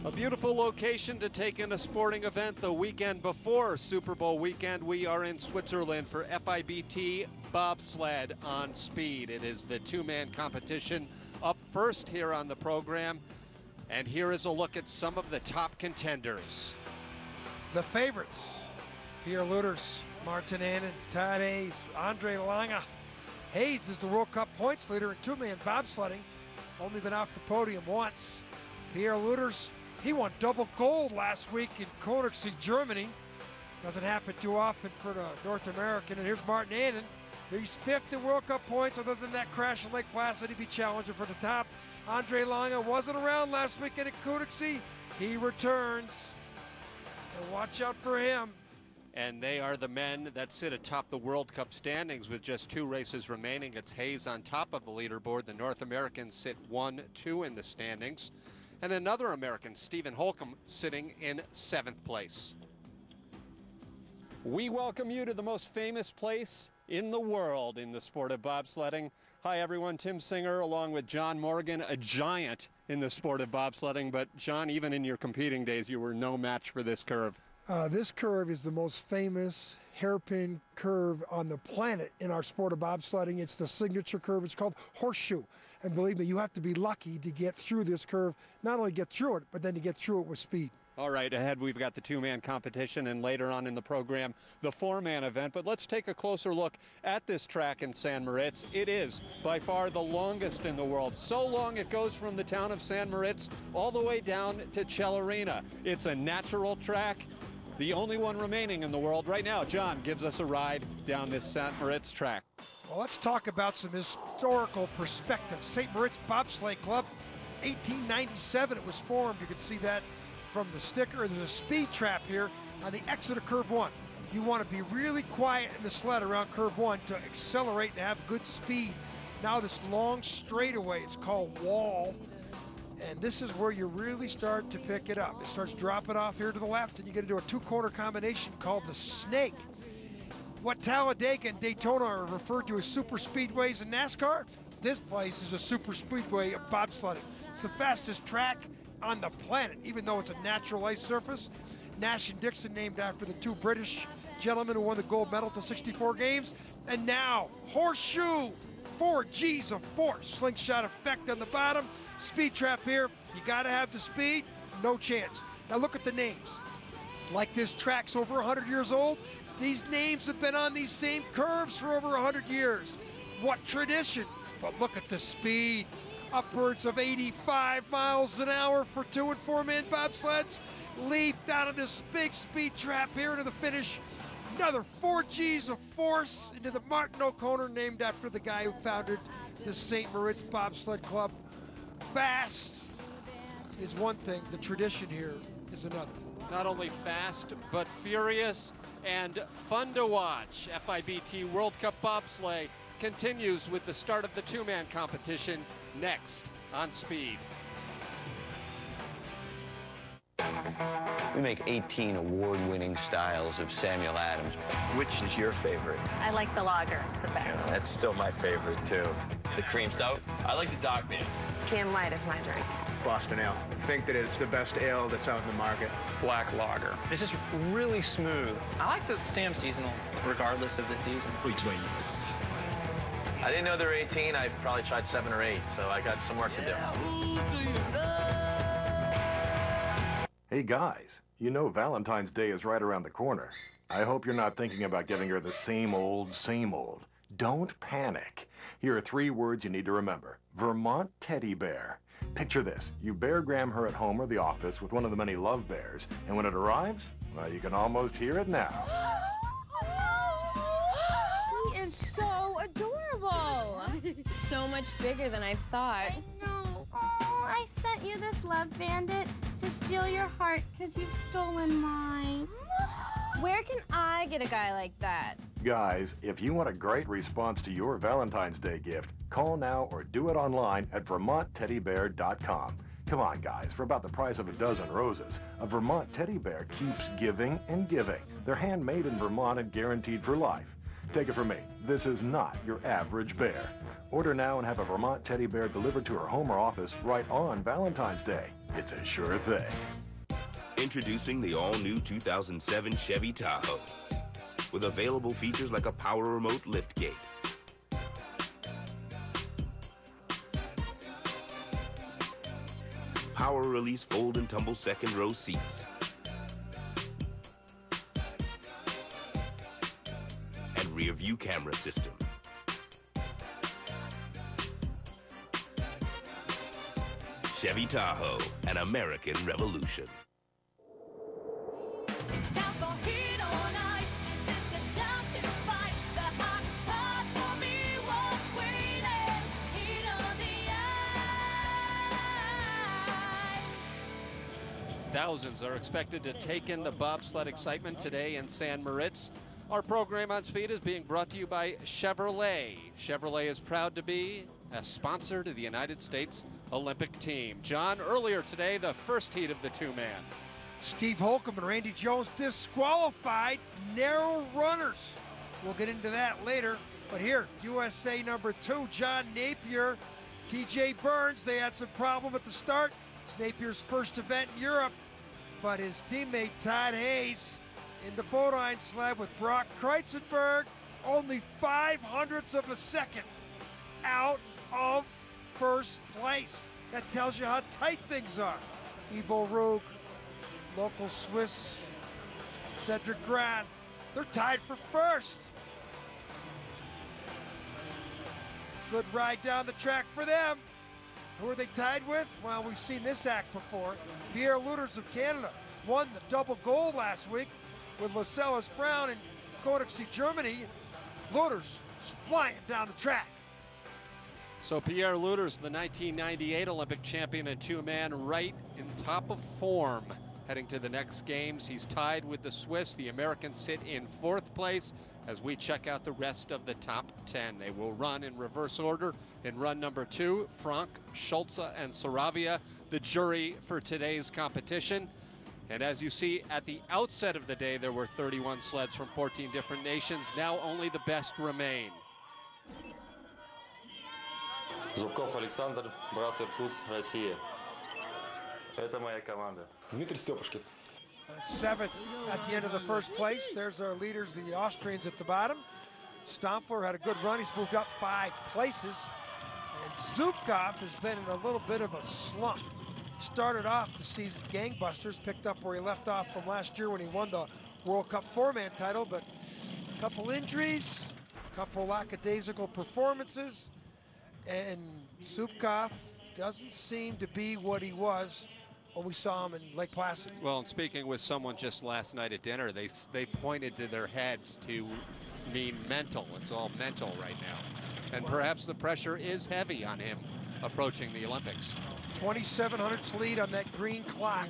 A beautiful location to take in a sporting event the weekend before Super Bowl weekend. We are in Switzerland for FIBT Bobsled on Speed. It is the two-man competition up first here on the program. And here is a look at some of the top contenders. The favorites: Pierre Lueders, Martin Annan, Todd Hayes, Andre Lange. Hayes is the World Cup points leader in two-man bobsledding. Only been off the podium once. Pierre Lueders, he won double gold last week in Königssee, Germany. Doesn't happen too often for the North American. And here's Martin Annan. He's fifth in World Cup points. Other than that crash in Lake Placid, he'd be challenging for the top. Andre Lange wasn't around last weekend at Königssee. He returns. And watch out for him. And they are the men that sit atop the World Cup standings with just 2 races remaining. It's Hayes on top of the leaderboard. The North Americans sit 1-2 in the standings. And another American, Stephen Holcomb, sitting in 7th place. We welcome you to the most famous place in the world in the sport of bobsledding. Hi everyone, Tim Singer along with John Morgan, a giant in the sport of bobsledding. But John, even in your competing days, you were no match for this curve. This curve is the most famous hairpin curve on the planet in our sport of bobsledding. It's the signature curve. It's called horseshoe. And believe me, you have to be lucky to get through this curve. Not only get through it, but then to get through it with speed. All right, ahead we've got the two-man competition, and later on in the program, the four-man event. But let's take a closer look at this track in San Moritz. It is by far the longest in the world. So long it goes from the town of San Moritz all the way down to Celerina. It's a natural track, the only one remaining in the world right now. John gives us a ride down this San Moritz track. Well, let's talk about some historical perspective. St. Moritz Bobsleigh Club, 1897 it was formed. You can see that from the sticker. There's a speed trap here on the exit of curve 1. You want to be really quiet in the sled around curve 1 to accelerate and have good speed. Now this long straightaway, it's called wall, and this is where you really start to pick it up. It starts dropping off here to the left, and you get into a 2-corner combination called the snake. What Talladega and Daytona are referred to as super speedways in NASCAR, this place is a super speedway of bobsledding. It's the fastest track on the planet, even though it's a natural ice surface. Nash and Dixon, named after the 2 British gentlemen who won the gold medal to 64 games. And now, horseshoe, 4 G's of force. Slingshot effect on the bottom. Speed trap here. You gotta have the speed, no chance. Now look at the names. Like this track's over 100 years old, these names have been on these same curves for over 100 years. What tradition? But look at the speed. Upwards of 85 miles an hour for 2- and 4-man bobsleds. Leaped out of this big speed trap here to the finish. Another 4 G's of force into the Martin O'Connor, named after the guy who founded the St. Moritz Bobsled Club. Fast is one thing, the tradition here is another. Not only fast, but furious and fun to watch. FIBT World Cup Bobsleigh continues with the start of the two-man competition next on Speed. We make 18 award-winning styles of Samuel Adams. Which is your favorite? I like the lager the best. Yeah, that's still my favorite, too. The cream stout? I like the dark beers. Sam Light is my drink. Boston Ale. I think that it's the best ale that's out in the market. Black lager. It's just really smooth. I like the Sam Seasonal, regardless of the season. Which way is? I didn't know there were 18. I've probably tried 7 or 8, so I got some work to do. Hey guys, you know Valentine's Day is right around the corner. I hope you're not thinking about giving her the same old, same old. Don't panic. Here are 3 words you need to remember. Vermont teddy bear. Picture this. You Bear Graham her at home or the office with one of the many love bears, and when it arrives, well, you can almost hear it now. He is so adorable. So much bigger than I thought. I know. Oh, I sent you this love bandit to steal your heart because you've stolen mine. Where can I get a guy like that? Guys, if you want a great response to your Valentine's Day gift, call now or do it online at VermontTeddyBear.com. Come on, guys, for about the price of a dozen roses, a Vermont teddy bear keeps giving and giving. They're handmade in Vermont and guaranteed for life. Take it from me, this is not your average bear. Order now and have a Vermont teddy bear delivered to her home or office right on Valentine's Day. It's a sure thing. Introducing the all-new 2007 Chevy Tahoe, with available features like a power remote liftgate, power release fold and tumble second row seats, and rear view camera system. Chevy Tahoe, an American revolution. It's time for heat on ice. This is the time to fight. The hottest part for me was waiting. Heat on the ice. Thousands are expected to take in the bobsled excitement today in San Moritz. Our program on speed is being brought to you by Chevrolet. Chevrolet is proud to be a sponsor to the United States Olympic team. John, earlier today, the first heat of the two-man. Steve Holcomb and Randy Jones disqualified, narrow runners. We'll get into that later. But here, USA number 2, John Napier, TJ Burns. They had some problem at the start. It's Napier's first event in Europe. But his teammate Todd Hayes in the Bodine sled with Brock Kreuzenberg, only 0.05 of a second out of first place. That tells you how tight things are. Ivo Rug, local Swiss, Cedric Grand, they're tied for first. Good ride down the track for them. Who are they tied with? Well, we've seen this act before. Pierre Luters of Canada won the double gold last week with Lascelles Brown in Königssee, Germany. Luters flying down the track. So Pierre Luters, the 1998 Olympic champion and two-man, right in top of form. Heading to the next games, he's tied with the Swiss. The Americans sit in 4th place as we check out the rest of the top 10. They will run in reverse order. In run number 2, Frank, Schulze, and Saravia, the jury for today's competition. And as you see at the outset of the day, there were 31 sleds from 14 different nations. Now only the best remain. Зубков Александр, Брас Иркутск, Россия. Это моя команда. Дмитрий Степушкин. 7th at the end of the first place. There's our leaders, the Austrians at the bottom. Stomfler had a good run. He's moved up 5 places. And Zubkov has been in a little bit of a slump. Started off the season gangbusters, picked up where he left off from last year when he won the World Cup 4-man title, but a couple injuries, a couple lackadaisical performances, and Zubkov doesn't seem to be what he was when we saw him in Lake Placid. Well, and speaking with someone just last night at dinner, they pointed to their head to mean mental. It's all mental right now. And perhaps the pressure is heavy on him approaching the Olympics. 2,700 lead on that green clock.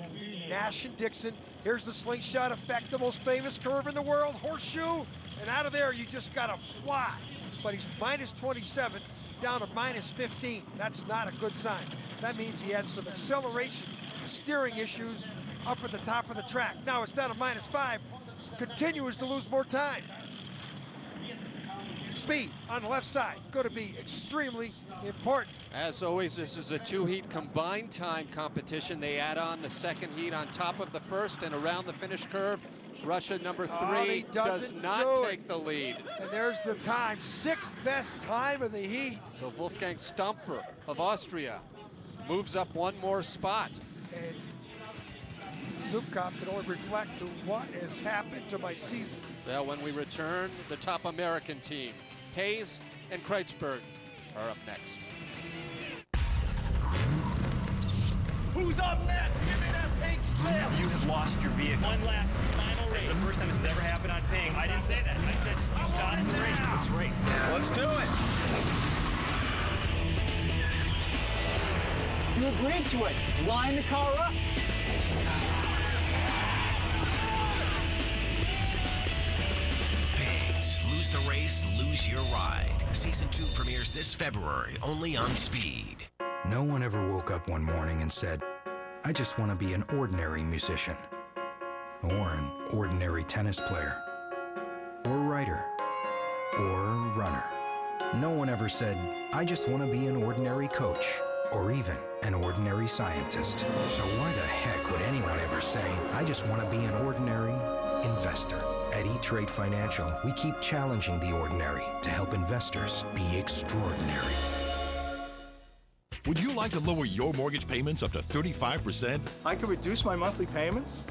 Nash and Dixon. Here's the slingshot effect, the most famous curve in the world, horseshoe, and out of there you just gotta fly. But he's minus 27 down to minus 15. That's not a good sign. That means he had some acceleration, steering issues up at the top of the track. Now it's down to minus 5, continues to lose more time. Speed on the left side, going to be extremely important. As always, this is a 2-heat combined time competition. They add on the second heat on top of the first, and around the finish curve, Russia number 3 does not take the lead. And there's the time, 6th best time of the heat. So Wolfgang Stumper of Austria moves up 1 more spot. And Zubkov can only reflect to what has happened to my season. Well, when we return, the top American team, Hayes and Kreutzberg, are up next. Who's up next? Give me that pink slip. You have lost your vehicle. One last final race. This is the first time this has ever happened on pink. I didn't say that. I said stop the race. Let's race. Let's do it. You agreed to it. Line the car up. Pigs, lose the race, lose your ride. Season 2 premieres this February, only on Speed. No one ever woke up one morning and said, I just want to be an ordinary musician, or an ordinary tennis player, or writer, or runner. No one ever said, I just want to be an ordinary coach, or even an ordinary scientist. So why the heck would anyone ever say, I just want to be an ordinary investor? At E-Trade Financial, we keep challenging the ordinary to help investors be extraordinary. Would you like to lower your mortgage payments up to 35%? I can reduce my monthly payments?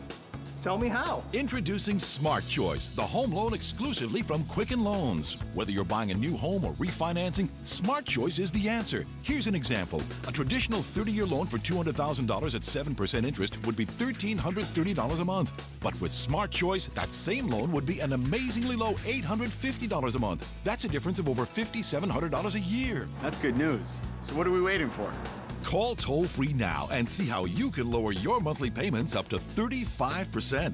Tell me how. Introducing Smart Choice, the home loan exclusively from Quicken Loans. Whether you're buying a new home or refinancing, Smart Choice is the answer. Here's an example. A traditional 30-year loan for $200,000 at 7% interest would be $1,330 a month. But with Smart Choice, that same loan would be an amazingly low $850 a month. That's a difference of over $5,700 a year. That's good news. So what are we waiting for? Call toll-free now and see how you can lower your monthly payments up to 35%.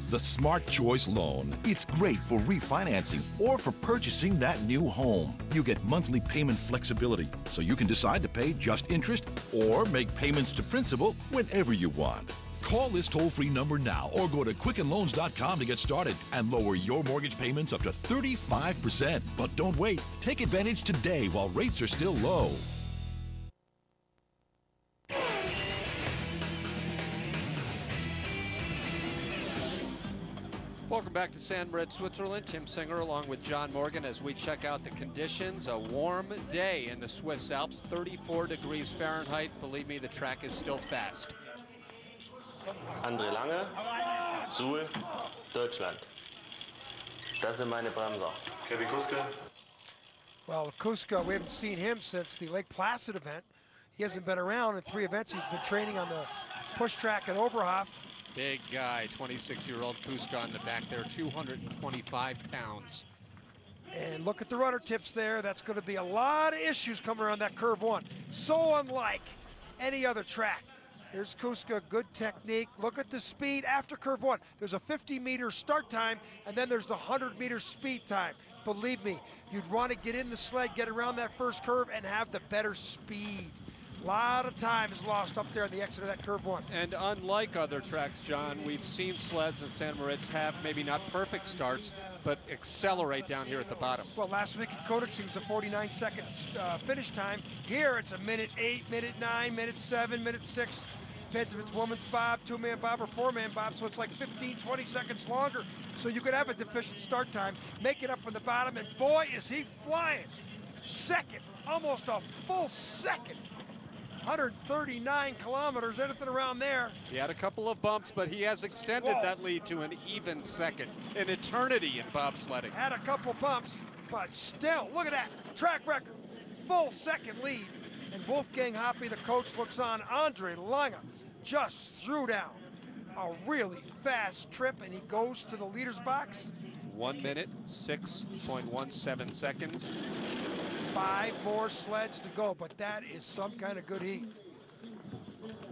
The Smart Choice Loan. It's great for refinancing or for purchasing that new home. You get monthly payment flexibility, so you can decide to pay just interest or make payments to principal whenever you want. Call this toll-free number now or go to quickenloans.com to get started and lower your mortgage payments up to 35%. But don't wait. Take advantage today while rates are still low. Welcome back to San Moritz, Switzerland. Tim Singer along with John Morgan as we check out the conditions. A warm day in the Swiss Alps, 34 degrees Fahrenheit. Believe me, the track is still fast. André Lange, Suhl, Deutschland. Das sind meine Bremser. Kevin Kuska. Well, Kuska, we haven't seen him since the Lake Placid event. He hasn't been around in 3 events. He's been training on the push track at Oberhof. Big guy, 26-year-old Kuska on the back there, 225 pounds. And look at the runner tips there. That's going to be a lot of issues coming around that curve 1. So unlike any other track. Here's Kuska, good technique. Look at the speed after curve 1. There's a 50-meter start time, and then there's the 100-meter speed time. Believe me, you'd want to get in the sled, get around that first curve, and have the better speed. A lot of time is lost up there on the exit of that curve 1. And unlike other tracks, John, we've seen sleds in San Moritz have maybe not perfect starts, but accelerate down here at the bottom. Well, last week at Koenigsegg it was a 49-second finish time. Here it's a minute 8, minute 9, minute 7, minute 6. Depends if it's woman's bob, 2-man bob, or 4-man bob, so it's like 15, 20 seconds longer. So you could have a deficient start time, make it up on the bottom, and boy, is he flying. Second, almost a full second. 139 kilometers, anything around there. He had a couple of bumps, but he has extended that lead to an even second. An eternity in bobsledding. Had a couple bumps, but still, look at that. Track record, full second lead. And Wolfgang Hoppe, the coach, looks on. Andre Lange just threw down a really fast trip, and he goes to the leader's box. 1 minute, 6.17 seconds. 5 more sleds to go, but that is some kind of good heat.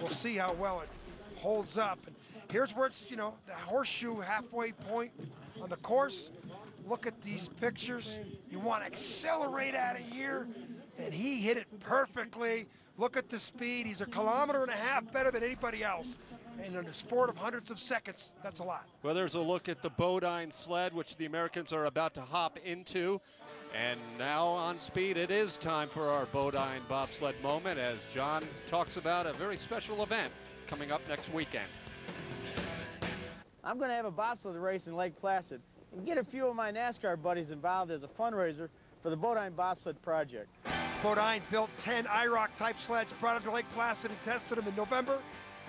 We'll see how well it holds up. And here's where it's, you know, the horseshoe halfway point on the course. Look at these pictures. You want to accelerate out of here, and he hit it perfectly. Look at the speed. He's 1.5 kilometers better than anybody else. And in a sport of hundreds of seconds, that's a lot. Well, there's a look at the Bodine sled, which the Americans are about to hop into. And now on speed, it is time for our Bodine bobsled moment as John talks about a very special event coming up next weekend. I'm going to have a bobsled race in Lake Placid and get a few of my NASCAR buddies involved as a fundraiser for the Bodine Bobsled Project. Bodine built 10 IROC type sleds, brought them to Lake Placid and tested them in November.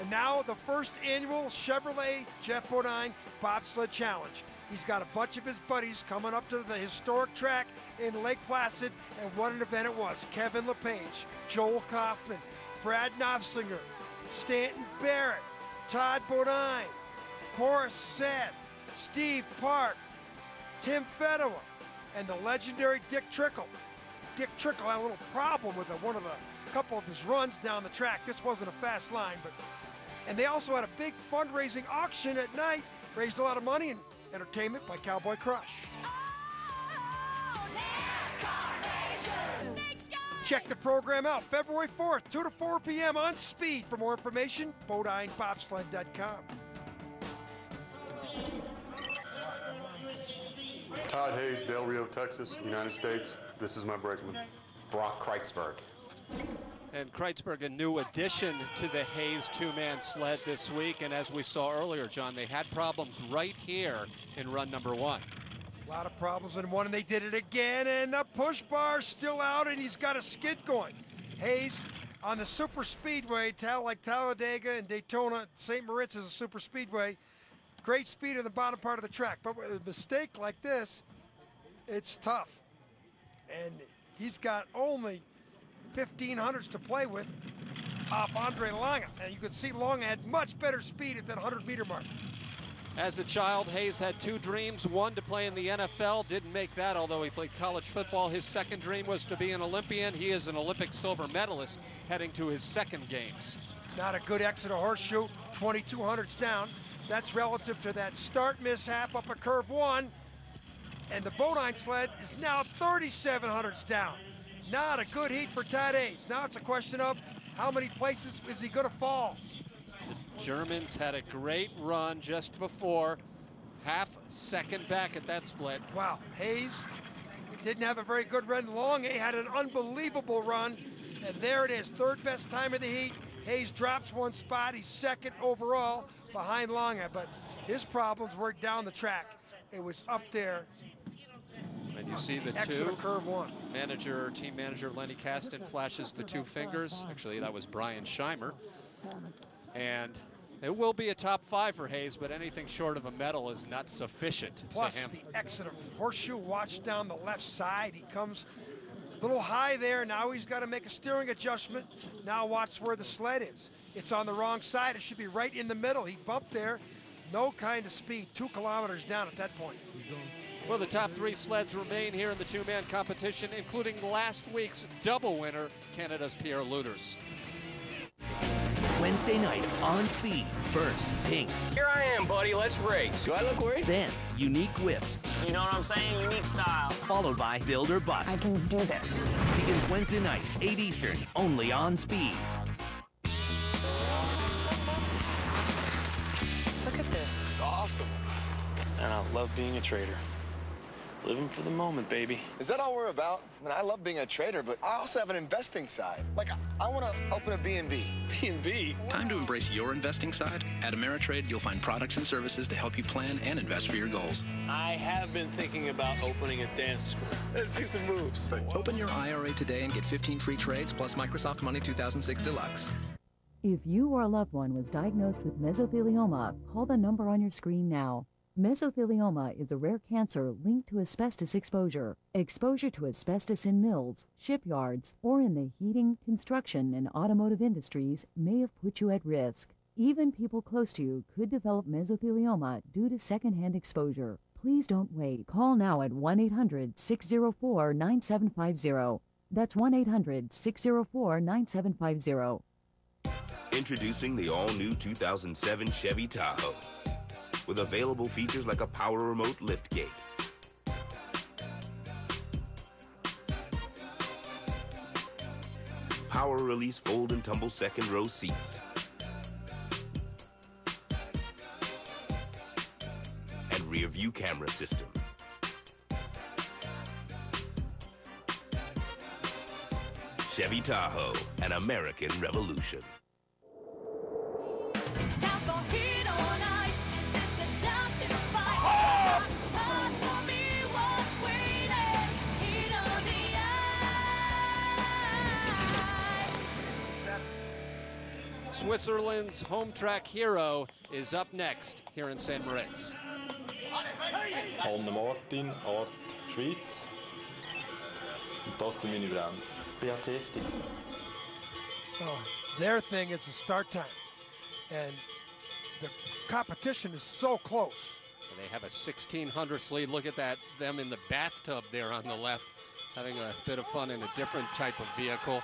And now the first annual Chevrolet Jeff Bodine Bobsled Challenge. He's got a bunch of his buddies coming up to the historic track in Lake Placid, and what an event it was. Kevin LePage, Joel Kaufman, Brad Knopfsinger, Stanton Barrett, Todd Bodine, Boris Said, Steve Park, Tim Fedua, and the legendary Dick Trickle. Dick Trickle had a little problem with couple of his runs down the track. This wasn't a fast line, and they also had a big fundraising auction at night, raised a lot of money and entertainment by Cowboy Crush. Check the program out February 4th, 2 to 4 p.m. on Speed. For more information, BodineBobsled.com. Todd Hayes, Del Rio, Texas, United States. This is my brakeman. Brock Kreitzberg. And Kreitzberg, a new addition to the Hayes two-man sled this week. And as we saw earlier, John, they had problems right here in run number 1. A lot of problems in one, and they did it again, and the push bar's still out, and he's got a skid going. Hayes on the super speedway, like Talladega and Daytona, St. Moritz is a super speedway. Great speed in the bottom part of the track, but with a mistake like this, it's tough. And he's got only 1500s to play with off Andre Lange. And you could see Lange had much better speed at that 100-meter mark. As a child, Hayes had 2 dreams. One, to play in the NFL. Didn't make that, although he played college football. His second dream was to be an Olympian. He is an Olympic silver medalist heading to his second games. Not a good exit of horseshoe, 2200s down. That's relative to that start mishap up a curve 1. And the Bodine sled is now 3700s down. Not a good heat for Todd Hayes. Now it's a question of how many places is he going to fall. The Germans had a great run just before, half second back at that split. Wow, Hayes didn't have a very good run. Lange had an unbelievable run, and there it is, 3rd best time of the heat. Hayes drops 1 spot. He's 2nd overall behind Lange, but his problems were down the track. It was up there. And you see the Exit 2. curve 1. Team manager Lenny Kasten flashes the 2 fingers. Actually, that was Brian Scheimer. And it will be a top 5 for Hayes, but anything short of a medal is not sufficient Plus to him. the exit of horseshoe, watch down the left side. He comes a little high there. Now he's got to make a steering adjustment. Now watch where the sled is. It's on the wrong side. It should be right in the middle. He bumped there. No kind of speed, 2 kilometers down at that point. Well, the top 3 sleds remain here in the 2-man competition, including last week's double winner, Canada's Pierre Lueders. Wednesday night on Speed. First, Pinks. Here I am, buddy. Let's race. Do I look worried? Then, Unique Whips. You know what I'm saying? Unique style. Followed by Build or Bust. I can do this. Begins Wednesday night, 8 Eastern, only on Speed. Look at this. It's awesome. And I love being a trader. Living for the moment, baby. Is that all we're about? I mean, I love being a trader, but I also have an investing side. Like, I want to open a B&B. B&B? Time to embrace your investing side. At Ameritrade, you'll find products and services to help you plan and invest for your goals. I have been thinking about opening a dance school. Let's see some moves. Open your IRA today and get 15 free trades plus Microsoft Money 2006 Deluxe. If you or a loved one was diagnosed with mesothelioma, call the number on your screen now. Mesothelioma is a rare cancer linked to asbestos exposure. Exposure to asbestos in mills, shipyards, or in the heating, construction, and automotive industries may have put you at risk. Even people close to you could develop mesothelioma due to secondhand exposure. Please don't wait. Call now at 1-800-604-9750. That's 1-800-604-9750. Introducing the all-new 2007 Chevy Tahoe, with available features like a power remote liftgate, power release fold and tumble second row seats, and rear view camera system. Chevy Tahoe, an American revolution. It's time for heat on ice. This is the time to fight. Time for me was waiting. Heat on the ice. Switzerland's home track hero is up next here in St. Moritz. Holm Martin, Art Schweiz. Und das sind meine Bremsen. Beat heftig. Oh, their thing is the start time. And the competition is so close. And they have a 1600th lead. Look at that, them in the bathtub there on the left, having a bit of fun in a different type of vehicle.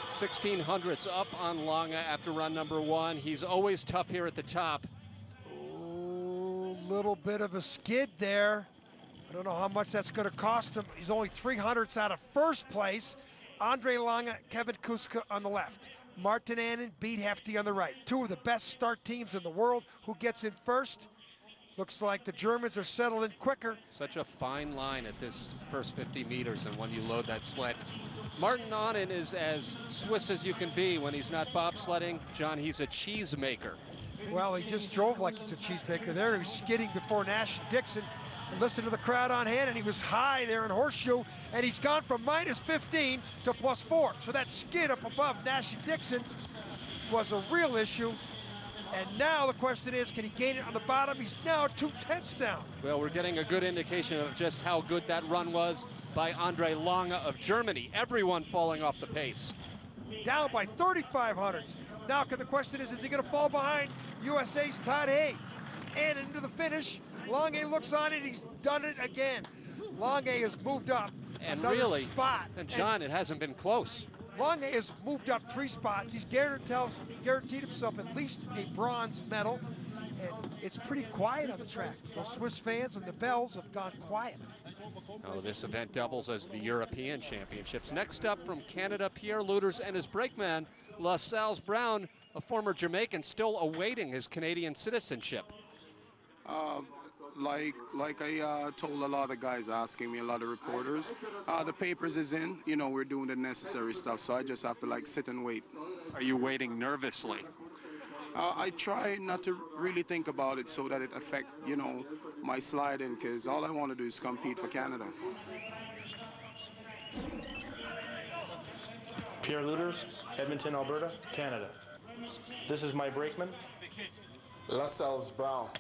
1600s up on Lange after run number 1. He's always tough here at the top. Ooh, little bit of a skid there. I don't know how much that's going to cost him. He's only 300ths out of first place. Andre Lange, Kevin Kuska on the left. Martin Annan, Beat Hefty on the right. Two of the best start teams in the world. Who gets in first? Looks like the Germans are settling quicker. Such a fine line at this first 50 meters and when you load that sled. Martin Onen is as Swiss as you can be when he's not bobsledding. John, he's a cheese maker. Well, he just drove like he's a cheesemaker there. He was skidding before Nash and Dixon. And listen to the crowd on hand, and he was high there in Horseshoe, and he's gone from -15 to +4. So that skid up above Nash and Dixon was a real issue. And now the question is, can he gain it on the bottom? He's now 2/10 down. Well, we're getting a good indication of just how good that run was by Andre Lange of Germany. Everyone falling off the pace. Down by 3,500ths. Now the question is he going to fall behind USA's Todd Hayes? And into the finish, Lange looks on it, he's done it again. Lange has moved up and another really, spot. And John, it hasn't been close. Lange has moved up 3 spots. He's guaranteed himself at least a bronze medal. And it's pretty quiet on the track. The Swiss fans and the bells have gone quiet. Oh, this event doubles as the European Championships. Next up from Canada, Pierre Lueders and his brakeman, LaSalle Brown, a former Jamaican, still awaiting his Canadian citizenship. Like I told a lot of guys asking me, a lot of reporters, the papers is in, you know, we're doing the necessary stuff, so I just have to like sit and wait. Are you waiting nervously? I try not to really think about it so that it affect, you know, my sliding, because all I want to do is compete for Canada. Pierre Lueders, Edmonton, Alberta, Canada. This is my brakeman, LaSalle Brown.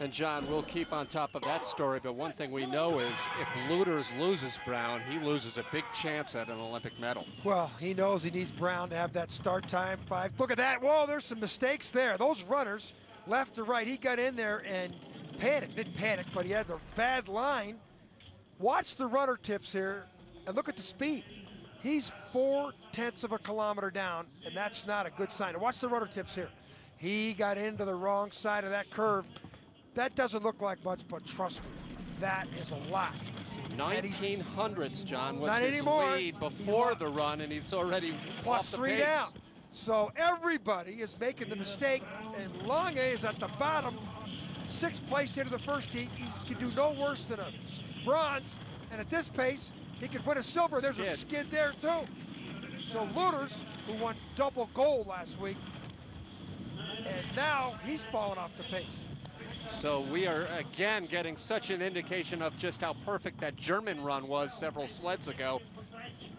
And John, we'll keep on top of that story, but one thing we know is if Lueders loses Brown, he loses a big chance at an Olympic medal. Well, he knows he needs Brown to have that start time 5. Look at that. Whoa, there's some mistakes there. Those runners, left to right, he got in there and panicked. Didn't panic, but he had the bad line. Watch the runner tips here and look at the speed. He's 0.4 of a kilometer down, and that's not a good sign. And watch the rudder tips here. He got into the wrong side of that curve. That doesn't look like much, but trust me, that is a lot. 1900ths, John, was not his anymore. Lead before the run, and he's already off the +3 pace. down. So everybody is making the mistake, and Lange is at the bottom, 6th place into the first heat. He can do no worse than a bronze, and at this pace, he could win a silver. There's a skid there too. So Lueders, who won double gold last week, and now he's fallen off the pace. So we are again getting such an indication of just how perfect that German run was several sleds ago.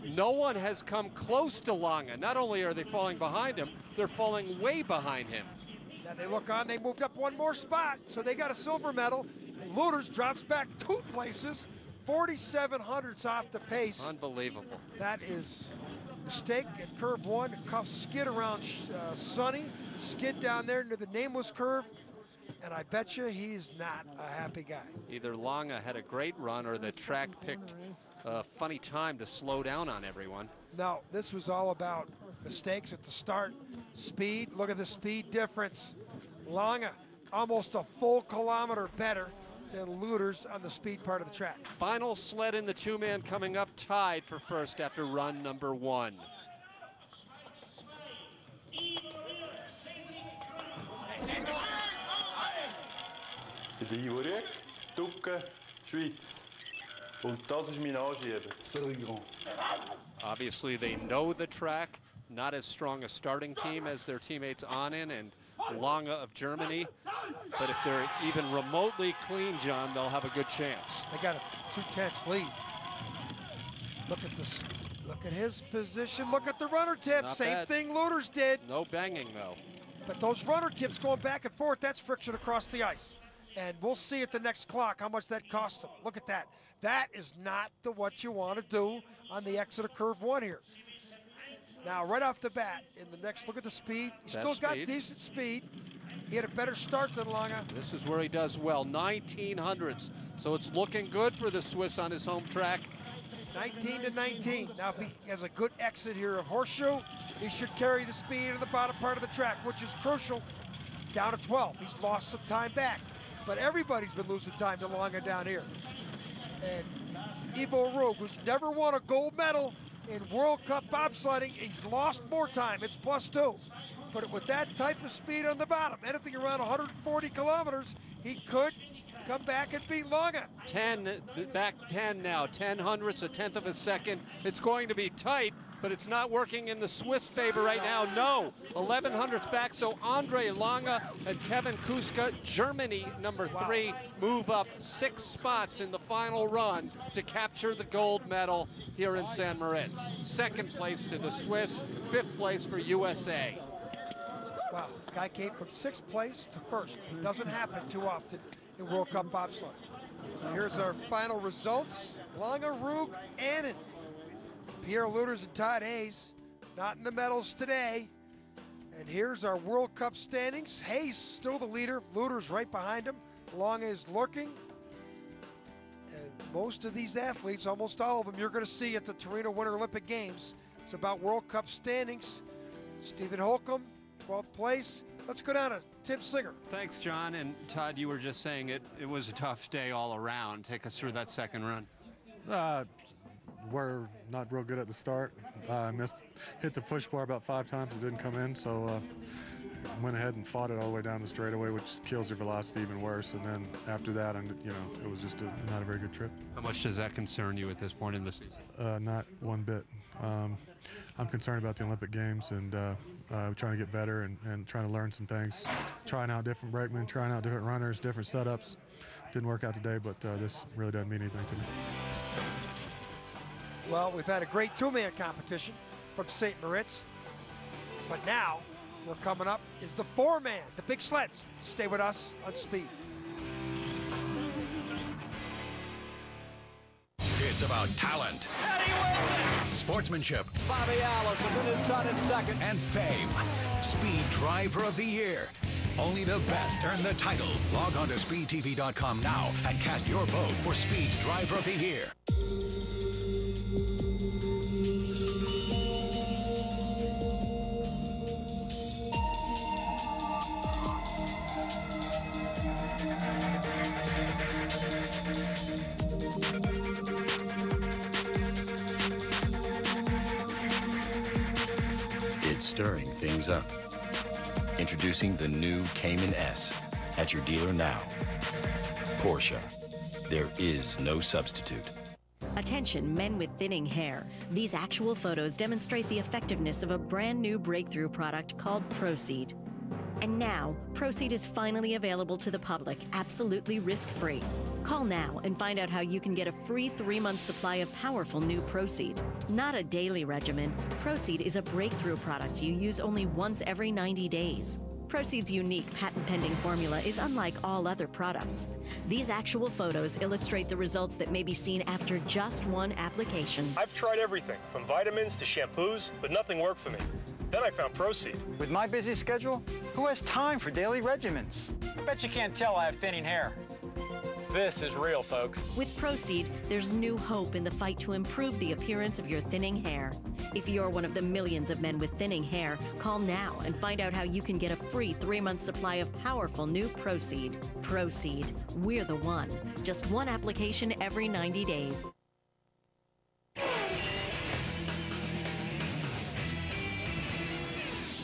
No one has come close to Lange. Not only are they falling behind him, they're falling way behind him. Now they look on, they moved up 1 more spot, so they got a silver medal. And Lueders drops back 2 places, 4,700ths off the pace. Unbelievable. That is a mistake at curve 1. Cuff skid around Sonny, skid down there into the nameless curve. And I bet you he's not a happy guy. Either Lange had a great run or the track picked a funny time to slow down on everyone. No, this was all about mistakes at the start. Speed, look at the speed difference. Lange, almost a full kilometer better than Lueders on the speed part of the track. Final sled in the 2-man coming up, tied for first after run number 1. Zurück, Ducken, Schweiz. Und das ist mein Anschieben. Silly grand. Obviously, they know the track. Not as strong a starting team as their teammates Onen and Lange of Germany. But if they're even remotely clean, John, they'll have a good chance. They got a 2/10 lead. Look at this. Look at his position. Look at the runner tips. Not Same bad. thing Lueders did. No banging, though. But those runner tips going back and forth, that's friction across the ice. And we'll see at the next clock how much that costs them. Look at that. That is not what you want to do on the exit of curve 1 here. Now, right off the bat, in the next, look at the speed. He's still got decent speed. He had a better start than Lange. This is where he does well, 1900ths. So it's looking good for the Swiss on his home track. 19 to 19. Now, if he has a good exit here of Horseshoe, he should carry the speed in the bottom part of the track, which is crucial. Down to 12. He's lost some time back. But everybody's been losing time to Lange down here. And Ivo Rug, who's never won a gold medal in World Cup bobsledding, he's lost more time. It's +2. But with that type of speed on the bottom, anything around 140 kilometers, he could come back and beat Lange. 10, back 10 now, 10 hundredths, a tenth of a second. It's going to be tight, but it's not working in the Swiss favor right now. No, 11 hundredths back, so Andre Lange and Kevin Kuska, Germany number 3, move up 6 spots in the final run to capture the gold medal here in San Moritz. 2nd place to the Swiss, 5th place for USA. Wow, guy came from 6th place to 1st. Doesn't happen too often in World Cup bobsled. Here's our final results. Lange, Rug, Annan. Pierre Lueders and Todd Hayes, not in the medals today. And here's our World Cup standings. Hayes still the leader. Lueders right behind him. Lange is lurking. And most of these athletes, almost all of them, you're going to see at the Torino Winter Olympic Games. It's about World Cup standings. Stephen Holcomb, 12th place. Let's go down to Tim Singer. Thanks, John. And Todd, you were just saying it was a tough day all around. Take us through that second run. We're not real good at the start. Hit the push bar about 5 times. It didn't come in, so went ahead and fought it all the way down the straightaway, which kills your velocity even worse. And then after that, it was just not a very good trip. How much does that concern you at this point in the season? Not one bit. I'm concerned about the Olympic Games and trying to get better and trying to learn some things. Trying out different brakemen, trying out different runners, different setups. Didn't work out today, but this really doesn't mean anything to me. Well, we've had a great 2-man competition from St. Moritz, but now we're coming up is the 4-man, the big sleds. Stay with us on Speed. It's about talent. And he wins it! Sportsmanship. Bobby Allison and his son in 2nd. And fame. Speed Driver of the Year. Only the best earn the title. Log on to speedtv.com now and cast your vote for Speed's Driver of the Year. Stirring things up. Introducing the new Cayman S at your dealer now. Porsche. There is no substitute. Attention, men with thinning hair. These actual photos demonstrate the effectiveness of a brand new breakthrough product called Proceed. And now, Proceed is finally available to the public, absolutely risk-free. Call now and find out how you can get a free 3-month supply of powerful new Proceed. Not a daily regimen, Proceed is a breakthrough product you use only once every 90 days. Proceed's unique patent-pending formula is unlike all other products. These actual photos illustrate the results that may be seen after just one application. I've tried everything, from vitamins to shampoos, but nothing worked for me. Then I found Proceed. With my busy schedule, who has time for daily regimens? I bet you can't tell I have thinning hair. This is real, folks. With Proceed, there's new hope in the fight to improve the appearance of your thinning hair. If you're one of the millions of men with thinning hair, call now and find out how you can get a free 3-month supply of powerful new Proceed. Proceed. We're the one. Just one application every 90 days.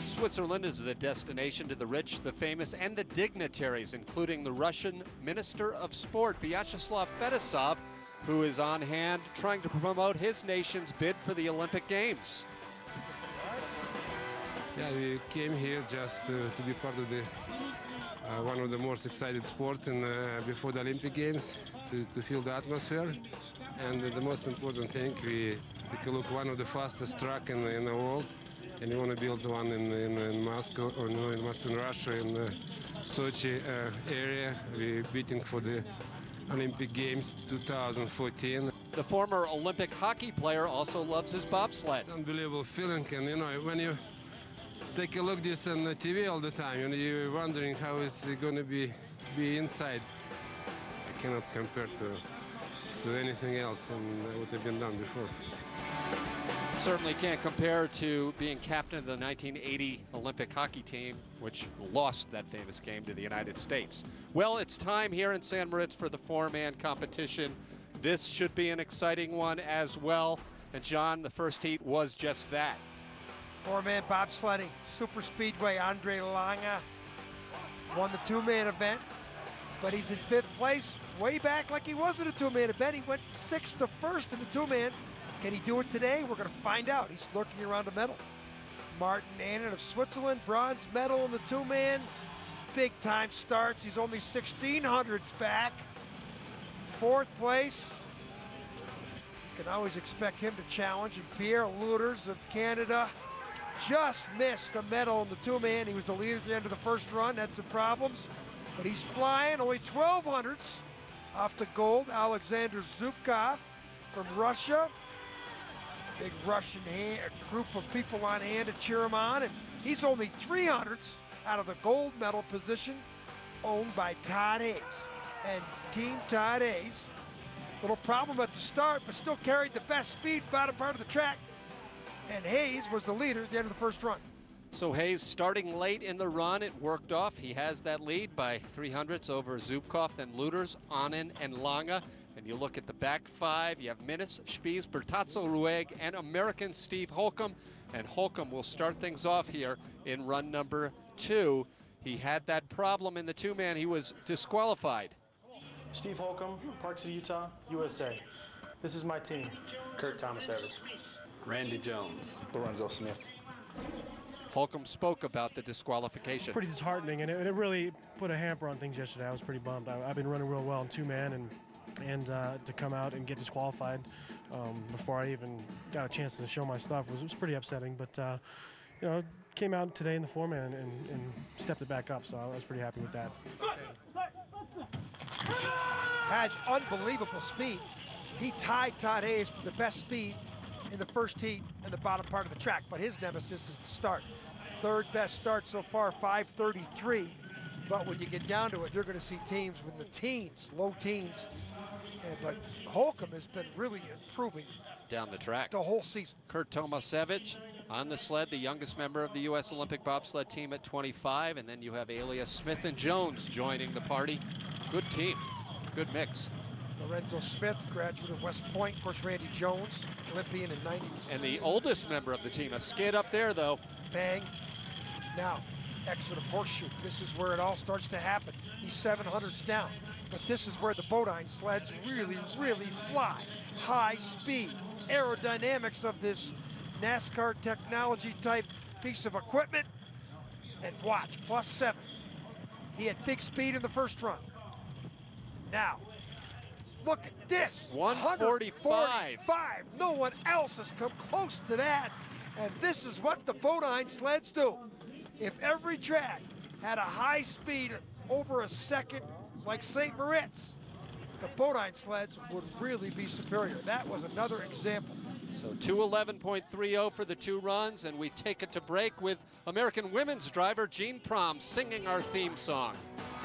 Switzerland is the destination to the rich, the famous, and the dignitaries, including the Russian Minister of Sport, Vyacheslav Fedosov, who is on hand trying to promote his nation's bid for the Olympic Games. Yeah, we came here just to be part of the one of the most excited sport before the Olympic Games, to feel the atmosphere. And the most important thing, we take a look, one of the fastest track in the world. And we want to build one in Moscow, or no, in Moscow, in Russia, in the Sochi area. We're beating for the Olympic Games 2014. The former Olympic hockey player also loves his bobsled. Unbelievable feeling, and when you take a look at this on the TV all the time, and you're wondering how it's going to be inside. I cannot compare to anything else and what have been done before. Certainly can't compare to being captain of the 1980 Olympic hockey team, which lost that famous game to the United States. Well, it's time here in San Moritz for the 4-man competition. This should be an exciting one as well. And John, the first heat was just that. 4-man bobsledding, super speedway. Andre Lange won the 2-man event. but he's in 5th place, way back like he was in a two-man event. He went 6th to 1st in the two-man. Can he do it today? We're going to find out. He's lurking around a medal. Martin Annan of Switzerland, bronze medal in the two-man. Big time starts. He's only 1600s back. 4th place. You can always expect him to challenge. And Pierre Luters of Canada just missed a medal in the two-man. He was the leader at the end of the first run. Had some problems, but he's flying. Only 1200s off to gold. Alexander Zubkov from Russia. Big Russian group of people on hand to cheer him on, and he's only 300s out of the gold medal position, owned by Todd Hayes. And Team Todd Hayes, little problem at the start, but still carried the best speed bottom part of the track. And Hayes was the leader at the end of the first run. So Hayes starting late in the run, it worked off. He has that lead by 300ths over Zubkov, then Luters, Annan, and Lange. And you look at the back 5, you have Minnis, Spies, Bertazzo Rueg, and American Steve Holcomb. And Holcomb will start things off here in run number 2. He had that problem in the two-man. He was disqualified. Steve Holcomb, Park City, Utah, USA. This is my team. Kurt Thomas-Evans. Randy Jones. Lorenzo Smith. Holcomb spoke about the disqualification. Pretty disheartening, and it really put a hamper on things yesterday. I was pretty bummed. I've been running real well in two-man, and to come out and get disqualified before I even got a chance to show my stuff was pretty upsetting. But you know, came out today in the four-man and stepped it back up, so I was pretty happy with that. Had unbelievable speed. He tied Todd Hayes for the best speed in the first heat in the bottom part of the track, but his nemesis is the start. 3rd best start so far, 5:33. But when you get down to it, you're going to see teams with the teens, low teens. But Holcomb has been really improving down the track the whole season. Kurt Tomasevich on the sled, the youngest member of the U.S. Olympic bobsled team at 25. And then you have Elias Smith and Jones joining the party. Good team, good mix. Lorenzo Smith, graduate of West Point. Of course, Randy Jones, Olympian in 90. And the oldest member of the team, a skid up there, though. Bang. Now, exit of Horseshoe. This is where it all starts to happen. He's 700s down. But this is where the Bodine sleds really, really fly. High speed, aerodynamics of this NASCAR technology type piece of equipment. And watch, +7. He had big speed in the first run. Now, look at this. 145. No one else has come close to that. And this is what the Bodine sleds do. If every track had a high speed over a second like St. Moritz, the Bodine sleds would really be superior. That was another example. So 2:11.30 for the 2 runs, and we take it to break with American women's driver Jean Prom singing our theme song.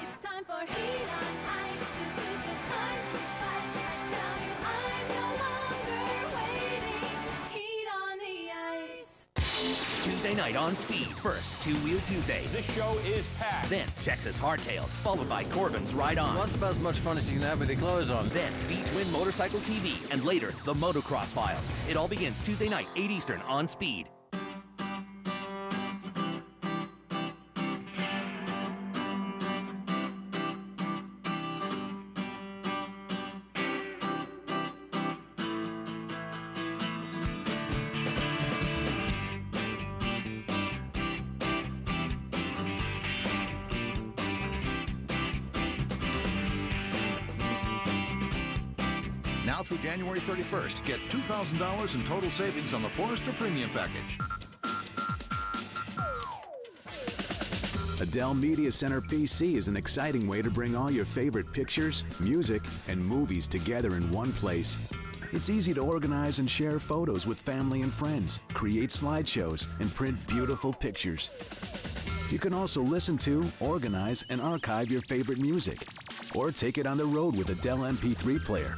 It's time for Heat on Ice. This is the time to fight. I tell you, I'm no longer waiting. Heat on the ice. Tuesday night on Speed. First, Two-Wheel Tuesday. This show is packed. Then, Texas Hardtails, followed by Corbin's Ride On. Well, that's about as much fun as you can have with your clothes on. Then, V-Twin Motorcycle TV, and later, the Motocross Files. It all begins Tuesday night, 8 Eastern on Speed. Now through January 31st, get $2,000 in total savings on the Forester Premium Package. A Dell Media Center PC is an exciting way to bring all your favorite pictures, music, and movies together in one place. It's easy to organize and share photos with family and friends, create slideshows, and print beautiful pictures. You can also listen to, organize, and archive your favorite music, or take it on the road with a Dell MP3 player.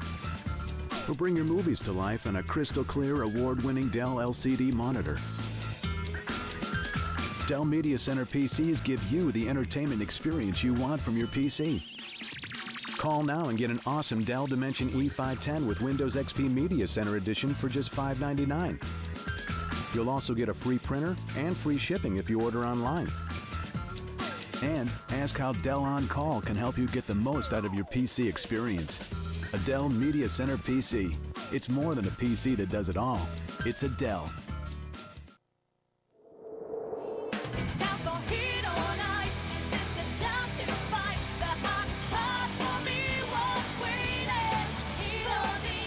Or bring your movies to life on a crystal clear, award-winning Dell LCD monitor. Dell Media Center PCs give you the entertainment experience you want from your PC. Call now and get an awesome Dell Dimension E510 with Windows XP Media Center Edition for just $599. You'll also get a free printer and free shipping if you order online. And ask how Dell On Call can help you get the most out of your PC experience. A Dell Media Center PC. It's more than a PC that does it all. It's a Dell. It's time for Heat on Ice. This is the time to fight. The hot spot for me was waiting. Heat on the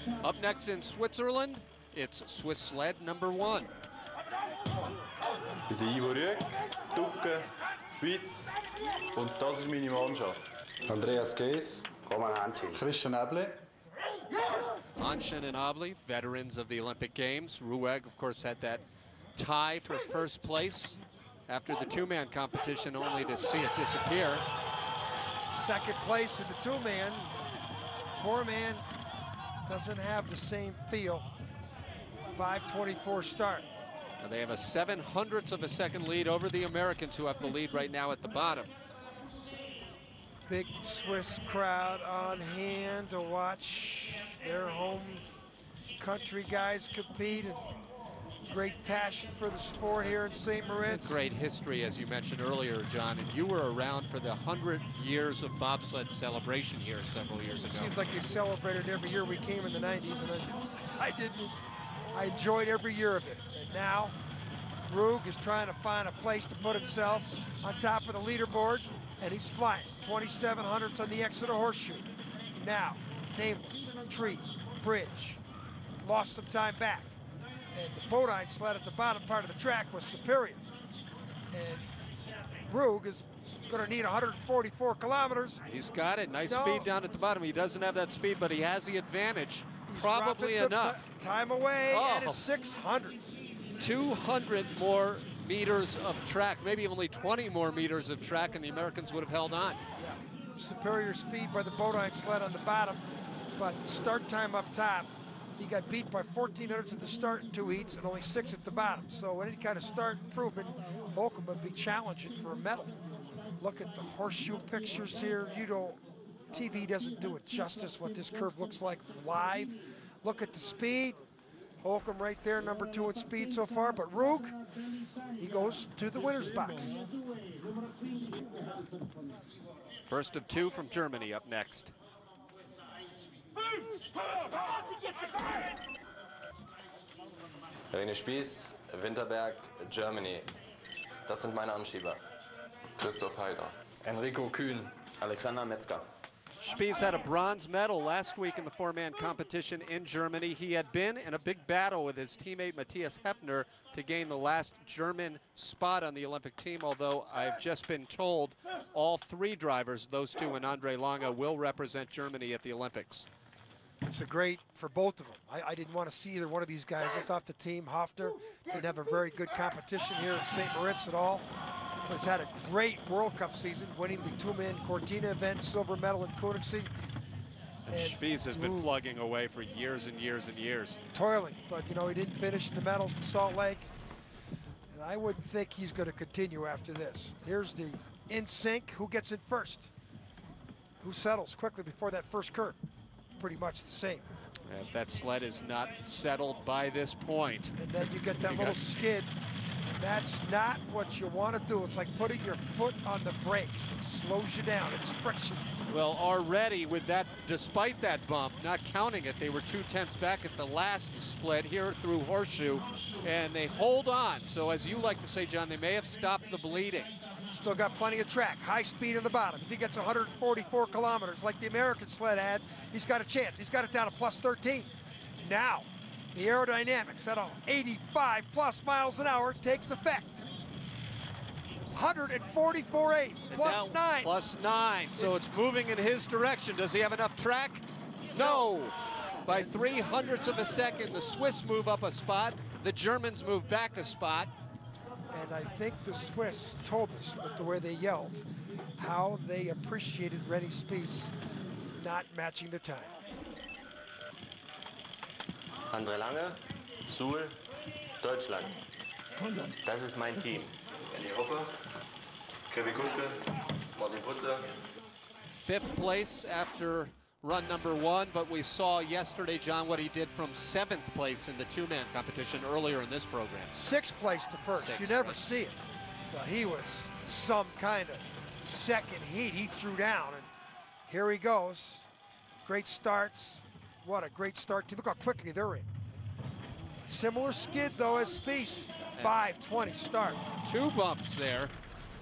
ice. Up next in Switzerland, it's Swiss sled #1. Ich bin Ivo Rüegg, Ducke, Schweiz. Und das ist meine Mannschaft. Andreas Geis, Roman Hanschin, Christian Eble. Hanschen and Obley, veterans of the Olympic Games. Rueg, of course, had that tie for first place after the two-man competition, only to see it disappear. Second place in the two-man. Four-man doesn't have the same feel. 5:24 start. And they have a 0.07 of a second lead over the Americans, who have the lead right now at the bottom. Big Swiss crowd on hand to watch their home country guys compete, and great passion for the sport here in St. Moritz. Great history, as you mentioned earlier, John, and you were around for the 100 years of bobsled celebration here several years ago. Seems like they celebrated every year we came in the 90s, and I enjoyed every year of it. And now Rueg is trying to find a place to put himself on top of the leaderboard, and he's flying 2700ths on the Exeter Horseshoe. Now, Nameless, Tree, Bridge, lost some time back. And the Bodine sled at the bottom part of the track was superior. And Rueg is going to need 144 kilometers. He's got it. Nice speed down at the bottom. He doesn't have that speed, but he has the advantage. Probably enough. Time away at his 600s. 200 more meters of track, maybe only 20 more meters of track, and the Americans would have held on. Yeah. Superior speed by the Bodine sled on the bottom, but start time up top, he got beat by 1400ths at the start in 2 heats and only 6 at the bottom. So any kind of start improvement, Holcomb would be challenging for a medal. Look at the horseshoe pictures here. TV doesn't do it justice what this curve looks like live. Look at the speed. Holcomb right there, #2 in speed so far, but Rueg, he goes to the winner's box. First of two from Germany up next. René Spieß, Winterberg, Germany. Das sind meine Anschieber. Christoph Heider. Enrico Kühn, Alexander Metzger. Spieß had a bronze medal last week in the four-man competition in Germany. He had been in a big battle with his teammate Matthias Heffner to gain the last German spot on the Olympic team, although I've just been told all three drivers, those two and Andre Lange, will represent Germany at the Olympics. It's a great for both of them. I didn't want to see either one of these guys lift off the team. Hofner didn't have a very good competition here at St. Moritz at all. But he's had a great World Cup season, winning the two-man Cortina event, silver medal in Koenigsee. And Spieß has been plugging away for years and years and years. Toiling, but he didn't finish the medals in Salt Lake. And I wouldn't think he's going to continue after this. Here's the in sync. Who gets in first? Who settles quickly before that first curve? Pretty much the same. If that sled is not settled by this point. And then you get that little skid. That's not what you want to do. It's like putting your foot on the brakes. It slows you down. It's friction. Well, already with that, despite that bump, not counting it, they were 2/10 back at the last split here through Horseshoe, and they hold on. So as you like to say, John, they may have stopped the bleeding. Still got plenty of track, high speed in the bottom. If he gets 144 kilometers like the American sled had, he's got a chance. He's got it down to +13. Now, the aerodynamics at 85+ miles an hour takes effect. 144.8 +9. +9, so it's moving in his direction. Does he have enough track? No. By 300ths of a second, the Swiss move up a spot. The Germans move back a spot. And I think the Swiss told us with the way they yelled how they appreciated René Spieß not matching their time. Andre Lange, Suhl, Deutschland. Das ist mein Team. René Hoppe, Kevin Kuske, Martin Putzer. 5th place after run number 1, but we saw yesterday, John, what he did from 7th place in the two-man competition earlier in this program. 6th place to first. You never see it. But he was some kind of second heat. He threw down, and here he goes. Great starts. What a great start. Look how quickly they're in. Similar skid, though, as Spieth. 5:20 start. 2 bumps there.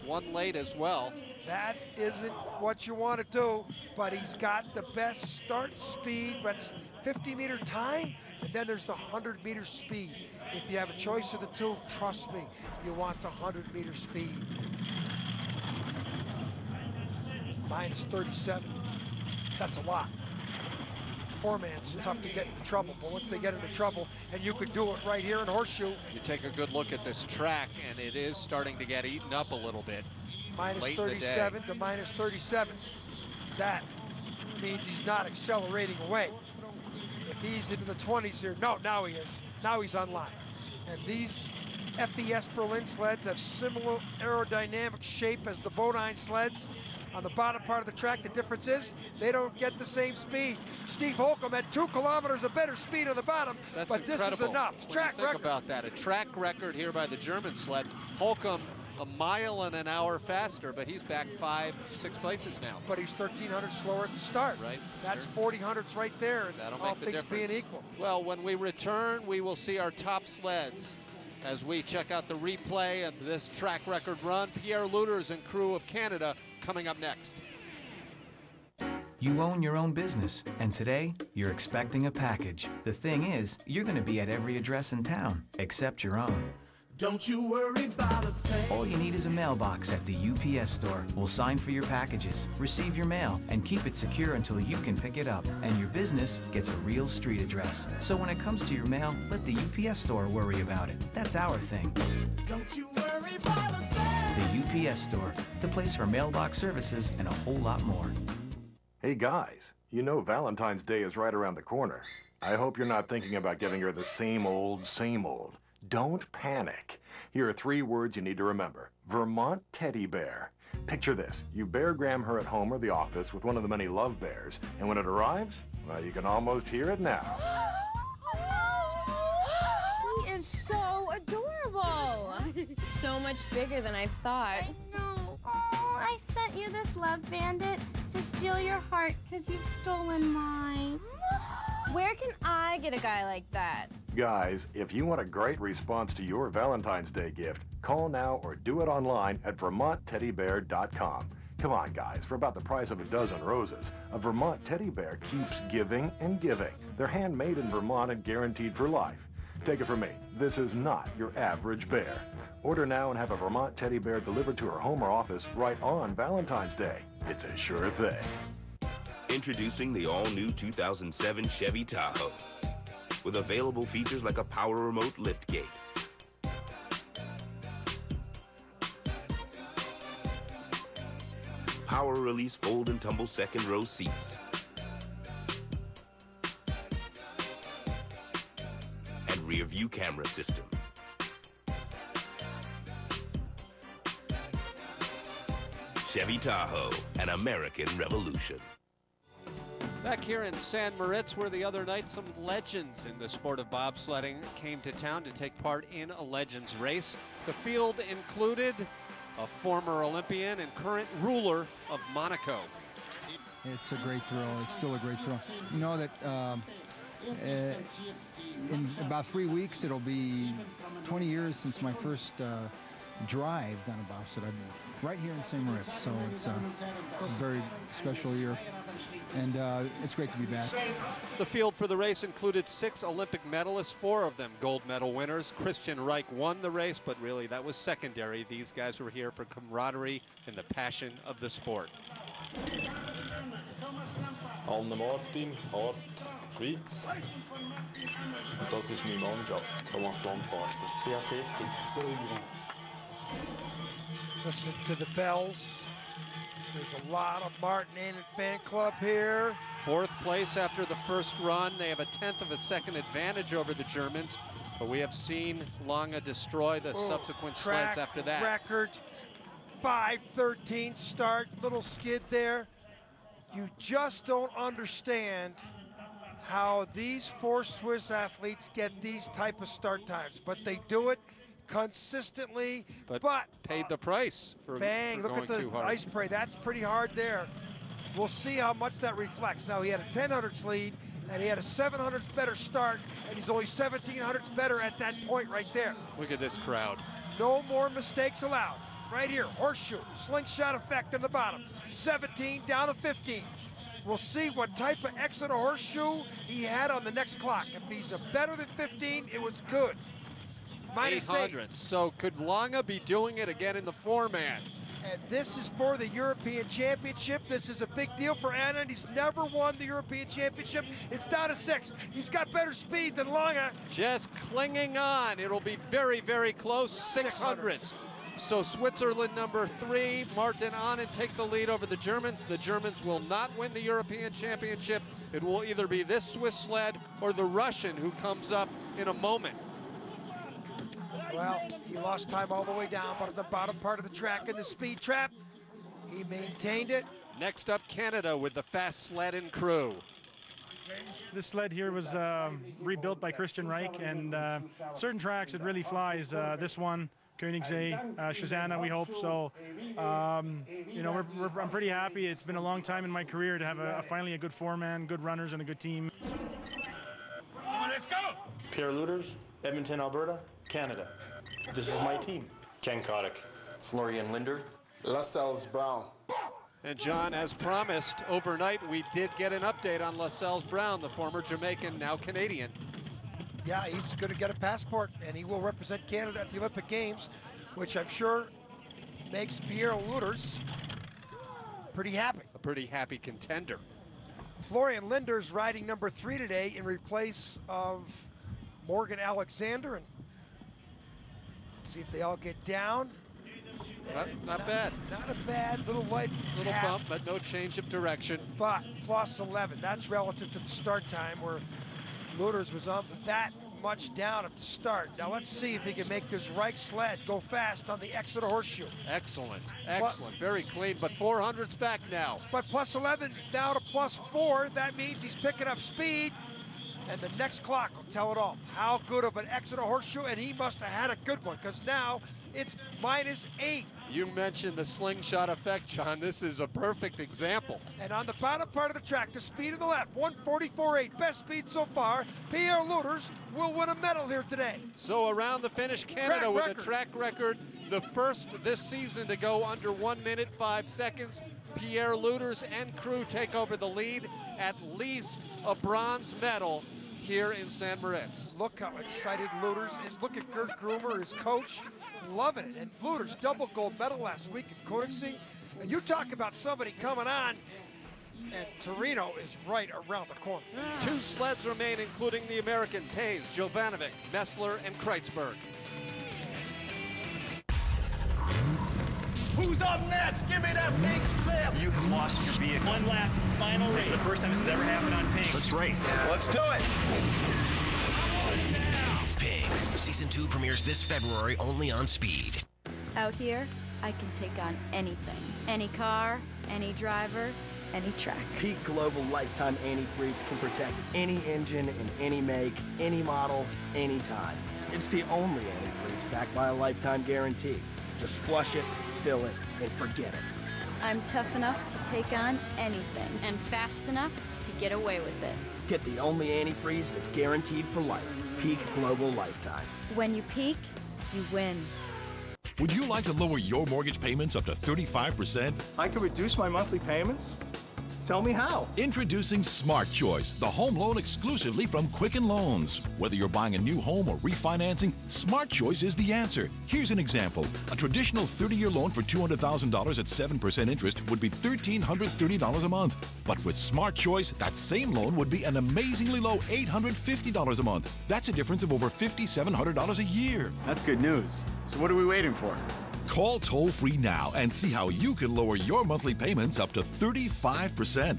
1 late as well. That isn't what you want to do, but he's got the best start speed. That's 50-meter time, and then there's the 100-meter speed. If you have a choice of the two, trust me, you want the 100-meter speed. Minus 37. That's a lot. Four-man's tough to get into trouble, but once they get into trouble, and you could do it right here in Horseshoe. You take a good look at this track, and it is starting to get eaten up a little bit. Minus 37 to minus 37. That means he's not accelerating away. If he's into the 20s here, no, now he is. Now he's on line. And these FES Berlin sleds have similar aerodynamic shape as the Bodine sleds. On the bottom part of the track, the difference is they don't get the same speed. Steve Holcomb had 2 kilometers of better speed on the bottom, but incredible. This is enough. Track think record. about that. A track record here by the German sled. Holcomb a mile and an hour faster, but he's back 5-6 places now. But he's 1,300 slower at the start. Right. That's 40 hundredths right there. And That'll all make the things difference. being equal. Well, when we return, we will see our top sleds as we check out the replay of this track record run. Pierre Lueders and crew of Canada coming up next. You own your own business, and today, you're expecting a package. The thing is, you're going to be at every address in town, except your own. Don't you worry about a thing. All you need is a mailbox at the UPS store. We'll sign for your packages, receive your mail, and keep it secure until you can pick it up. And your business gets a real street address. So when it comes to your mail, let the UPS store worry about it. That's our thing. Don't you worry about a thing. The UPS store, the place for mailbox services and a whole lot more. Hey guys, you know Valentine's Day is right around the corner. I hope you're not thinking about giving her the same old, same old. Don't panic. Here are 3 words you need to remember. Vermont teddy bear. Picture this. You Bear Graham her at home or the office with one of the many love bears, and when it arrives, well, you can almost hear it now. He is so adorable. So much bigger than I thought. I know. Oh, I sent you this love bandit to steal your heart because you've stolen mine. Where can I get a guy like that? Guys, if you want a great response to your Valentine's Day gift, call now or do it online at VermontTeddyBear.com. Come on, guys, for about the price of a dozen roses, a Vermont teddy bear keeps giving and giving. They're handmade in Vermont and guaranteed for life. Take it from me, this is not your average bear. Order now and have a Vermont teddy bear delivered to her home or office right on Valentine's Day. It's a sure thing. Introducing the all-new 2007 Chevy Tahoe, with available features like a power remote liftgate, power release fold and tumble second row seats, and rear view camera system. Chevy Tahoe, an American revolution. Back here in San Moritz, where the other night some legends in the sport of bobsledding came to town to take part in a Legends race. The field included a former Olympian and current ruler of Monaco. It's a great thrill. It's still a great thrill. You know that in about 3 weeks, it'll be 20 years since my first drive down a bobsled. I'm right here in St. Moritz, so it's a very special year. And it's great to be back. The field for the race included 6 Olympic medalists, 4 of them gold medal winners. Christian Reich won the race, but really that was secondary. These guys were here for camaraderie and the passion of the sport. Anne Martin, Hart, Schweiz. Und das ist meine Mannschaft, Thomas Landpartner. Beat Hefti, Silber. Listen to the bells. There's a lot of Martin Annen fan club here. 4th place after the first run. They have a 1/10 of a second advantage over the Germans, but we have seen Lange destroy the subsequent sleds after that. Record 5:13 start, little skid there. You just don't understand how these 4 Swiss athletes get these type of start times, but they do it consistently. But paid the price for bang! Look at the ice spray. That's pretty hard there. We'll see how much that reflects. Now he had a 10/100ths lead, and he had a 7/100ths better start, and he's only 17/100ths better at that point right there. Look at this crowd. No more mistakes allowed. Right here, horseshoe, slingshot effect in the bottom. 17 down to 15. We'll see what type of exit horseshoe he had on the next clock. If he's a better than 15, it was good. Minus 800. So could Lange be doing it again in the 4-man? And this is for the European Championship. This is a big deal for Anand. He's never won the European Championship. It's down to 6. He's got better speed than Lange. Just clinging on. It'll be very, very close. 600s. So Switzerland number 3, Martin Anand take the lead over the Germans. The Germans will not win the European Championship. It will either be this Swiss sled or the Russian who comes up in a moment. Well, he lost time all the way down, but at the bottom part of the track in the speed trap, he maintained it. Next up, Canada with the fast sled and crew. This sled here was rebuilt by Christian Reich, and certain tracks it really flies. This one, Königssee, Shazana, we hope. So, you know, I'm pretty happy. It's been a long time in my career to have finally a good 4-man, good runners, and a good team. Let's go! Pierre Luters, Edmonton, Alberta, Canada. This is my team. Ken Kotick. Florian Linder. Lascelles Brown. And John, as promised, overnight we did get an update on Lascelles Brown, the former Jamaican, now Canadian. Yeah, he's going to get a passport, and he will represent Canada at the Olympic Games, which I'm sure makes Pierre Luters pretty happy. A pretty happy contender. Florian Linder's riding number 3 today in replace of Morgan Alexander. And see if they all get down. Not bad. Not a bad little light little tap, bump, but no change of direction. But plus 11. That's relative to the start time where Luters was on that much down at the start. Now let's see if he can make this Reich sled go fast on the Exeter Horseshoe. Excellent, excellent, very clean, but 400's back now. But plus 11 now to plus 4. That means he's picking up speed. And the next clock will tell it all. How good of an Exeter Horseshoe, and he must have had a good one, because now it's minus 8. You mentioned the slingshot effect, John. This is a perfect example. And on the bottom part of the track, the speed of the left, 144.8, best speed so far. Pierre Luters will win a medal here today. So around the finish, Canada with a track record, the first this season to go under 1 minute 5 seconds. Pierre Luters and crew take over the lead, at least a bronze medal here in San Moritz. Look how excited Luters is. Look at Gert Grumer, his coach, loving it. And Luters double gold medal last week at Königssee. And you talk about somebody coming on, and Torino is right around the corner. 2 sleds remain, including the Americans, Hayes, Jovanovic, Messler, and Kreitzberg. Who's up next? Give me that pink slip! You have lost your vehicle. One last final race. This is the first time this has ever happened on Pigs. Let's race. Let's do it! Pigs, Season 2 premieres this February only on Speed. Out here, I can take on anything. Any car, any driver, any track. Peak Global Lifetime Antifreeze can protect any engine in any make, any model, anytime. It's the only antifreeze backed by a lifetime guarantee. Just flush it, fill it, and forget it. I'm tough enough to take on anything and fast enough to get away with it. Get the only antifreeze that's guaranteed for life. Peak Global Lifetime. When you peak, you win. Would you like to lower your mortgage payments up to 35%? I can reduce my monthly payments? Tell me how. Introducing Smart Choice, the home loan exclusively from Quicken Loans. Whether you're buying a new home or refinancing, Smart Choice is the answer. Here's an example. A traditional 30-year loan for $200,000 at 7% interest would be $1,330 a month. But with Smart Choice, that same loan would be an amazingly low $850 a month. That's a difference of over $5,700 a year. That's good news. So what are we waiting for? Call toll-free now and see how you can lower your monthly payments up to 35%.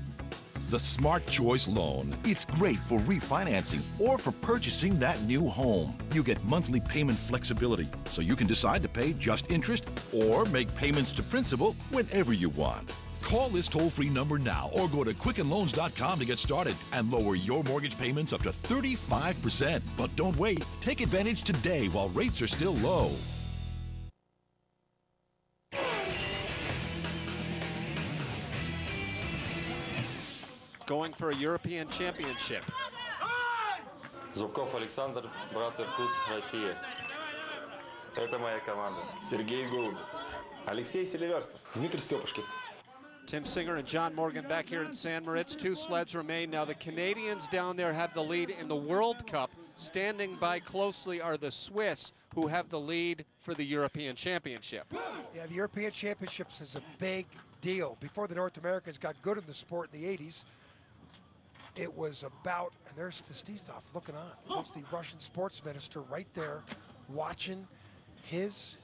The Smart Choice Loan. It's great for refinancing or for purchasing that new home. You get monthly payment flexibility, so you can decide to pay just interest or make payments to principal whenever you want. Call this toll-free number now or go to quickenloans.com to get started and lower your mortgage payments up to 35%. But don't wait. Take advantage today while rates are still low. Going for a European championship. Зубков Александр, брат Иркутск, Россия. Это моя команда. Сергей Голубев. Алексей Селиверстов. Дмитрий Степушкин. Tim Singer and John Morgan back here in San Moritz. 2 sleds remain. Now the Canadians down there have the lead in the World Cup. Standing by closely are the Swiss, who have the lead for the European Championship. Yeah, the European Championships is a big deal. Before the North Americans got good in the sport in the 80s, it was about, and there's Festistov looking on. There's the Russian sports minister right there watching his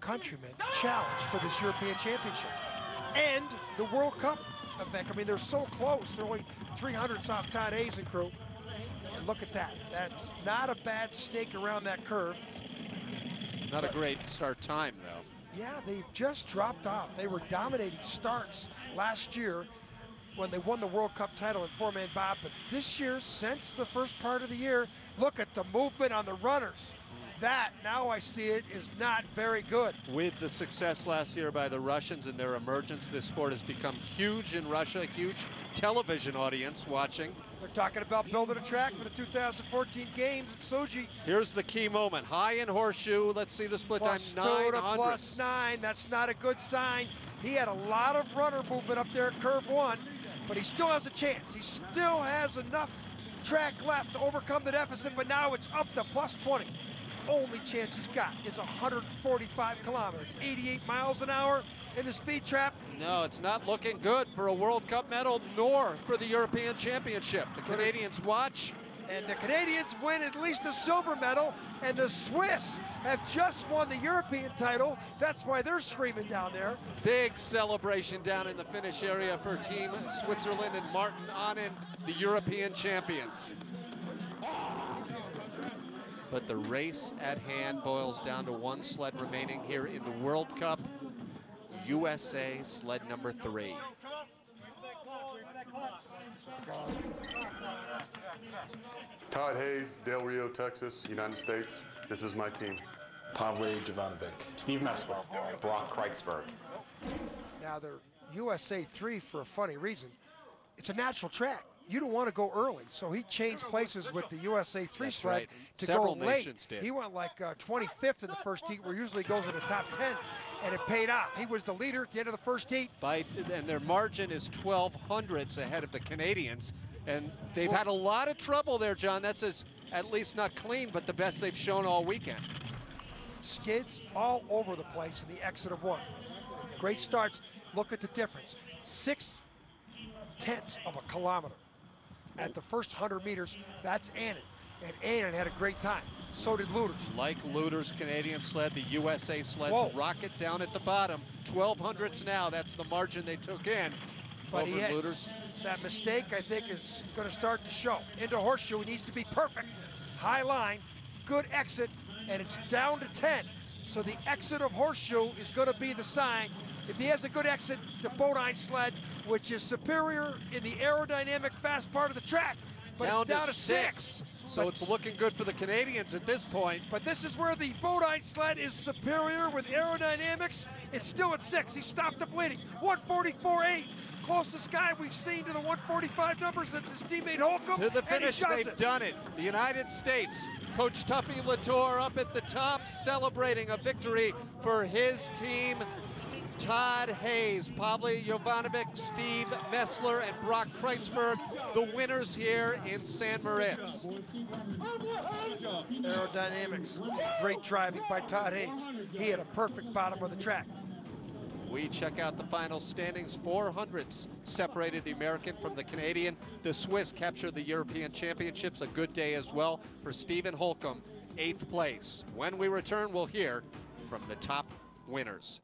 countrymen challenge for this European Championship and the World Cup event. I mean, they're so close. They're only 300s off Todd Hayes and crew. And look at that. That's not a bad snake around that curve. Not a great start time, though. Yeah, they've just dropped off. They were dominating starts last year when they won the World Cup title in 4-man bob, but this year, since the first part of the year, look at the movement on the runners. That, now I see it, is not very good. With the success last year by the Russians and their emergence, this sport has become huge in Russia, a huge television audience watching. They're talking about building a track for the 2014 games in Sochi. Here's the key moment. High in horseshoe. Let's see the split time, 900. +9. That's not a good sign. He had a lot of runner movement up there at curve 1, but he still has a chance. He still has enough track left to overcome the deficit, but now it's up to +20. Only chance he's got is 145 kilometers, 88 miles an hour in the speed trap. No, it's not looking good for a World Cup medal, nor for the European Championship. The Canadians watch. And the Canadians win at least a silver medal, and the Swiss have just won the European title. That's why they're screaming down there. Big celebration down in the finish area for Team Switzerland and Martin Onen, the European champions. But the race at hand boils down to 1 sled remaining here in the World Cup. USA sled number 3. Todd Hayes, Del Rio, Texas, United States. This is my team. Pavle Jovanovic. Steve Messler. Brock Kreitzberg. Now they're USA 3 for a funny reason. It's a natural track. You don't want to go early, so he changed places with the USA 3 sled right. to Several go late. nations did. He went like 25th in the first heat, where usually goes in the top 10, and it paid off. He was the leader at the end of the first heat. And their margin is 12/100ths ahead of the Canadians, and they've had a lot of trouble there, John. That's at least not clean, but the best they've shown all weekend. Skids all over the place in the exit of 1. Great starts. Look at the difference. 6/10 of a kilometer. At the first 100 meters, that's Annan. And Annan had a great time. So did Lueders. Like Lueders' Canadian sled, the USA sleds rocket down at the bottom. 12/100ths now, that's the margin they took in. But over Lueders. That mistake, I think, is going to start to show. Into horseshoe, he needs to be perfect. High line, good exit, and it's down to 10. So the exit of horseshoe is going to be the sign. If he has a good exit, the Bodine sled, which is superior in the aerodynamic fast part of the track, but down it's down to 6. So but, it's looking good for the Canadians at this point. But this is where the Bodine sled is superior with aerodynamics. It's still at 6. He stopped the bleeding. 144.8. Closest guy we've seen to the 145 number since his teammate Holcomb. To the finish, they've it. done it. The United States. Coach Tuffy Latour up at the top, celebrating a victory for his team. Todd Hayes, Pavle Jovanovic, Steve Messler, and Brock Kreitzberg, the winners here in San Moritz. Aerodynamics, great driving by Todd Hayes. He had a perfect bottom of the track. We check out the final standings. 400ths separated the American from the Canadian. The Swiss captured the European Championships. A good day as well for Stephen Holcomb, 8th place. When we return, we'll hear from the top winners.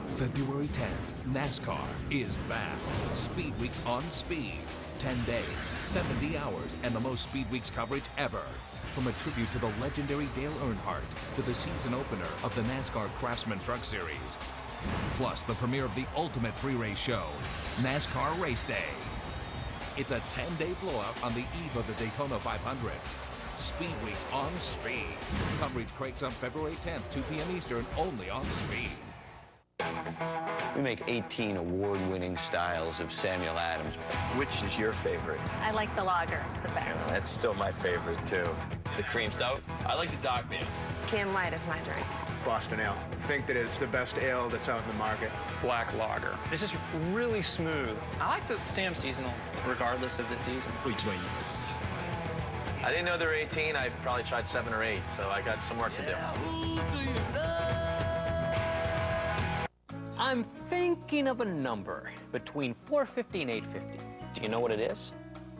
February 10th, NASCAR is back. Speed Weeks on Speed. 10 days, 70 hours, and the most Speed Weeks coverage ever. From a tribute to the legendary Dale Earnhardt to the season opener of the NASCAR Craftsman Truck Series. Plus the premiere of the ultimate pre-race show, NASCAR Race Day. It's a 10-day blowout on the eve of the Daytona 500. Speed Weeks on Speed. Coverage cranks on February 10th, 2 p.m. Eastern, only on Speed. We make 18 award-winning styles of Samuel Adams. Which is your favorite? I like the lager the best. That's still my favorite, too. The cream stout? I like the dark beers. Sam White is my drink. Boston Ale. I think that it's the best ale that's out in the market. Black lager. It's just really smooth. I like the Sam Seasonal, regardless of the season. Which ones? I didn't know there were 18. I've probably tried 7 or 8, so I got some work to do. I'm thinking of a number between 450 and 850. Do you know what it is?